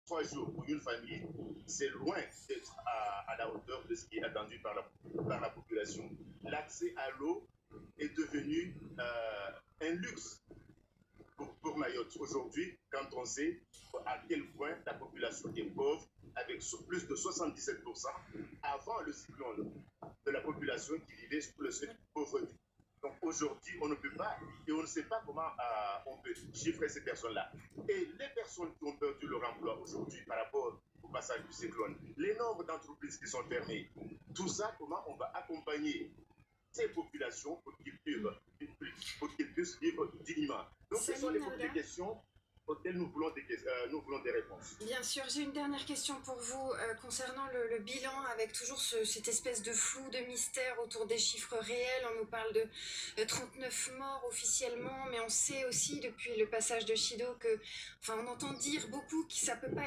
3 jours pour une famille, c'est loin d'être à la hauteur de ce qui est attendu par la population. L'accès à l'eau est devenu un luxe pour Mayotte aujourd'hui, quand on sait à quel point la population est pauvre, avec plus de 77% avant le cyclone de la population qui vivait sous le seuil de pauvreté. Donc aujourd'hui, on ne peut pas et on ne sait pas comment on peut chiffrer ces personnes-là. Et les personnes qui ont perdu leur emploi aujourd'hui par rapport au passage du cyclone, les nombres d'entreprises qui sont fermées, tout ça, comment on va accompagner ces populations pour qu'ils puissent vivre dignement. Donc ce sont des questions auxquelles nous voulons des réponses. Bien sûr, j'ai une dernière question pour vous concernant le bilan, avec toujours cette espèce de flou, de mystère autour des chiffres réels. On nous parle de 39 morts officiellement, mais on sait aussi depuis le passage de Chido que, enfin, on entend dire beaucoup que ça peut pas être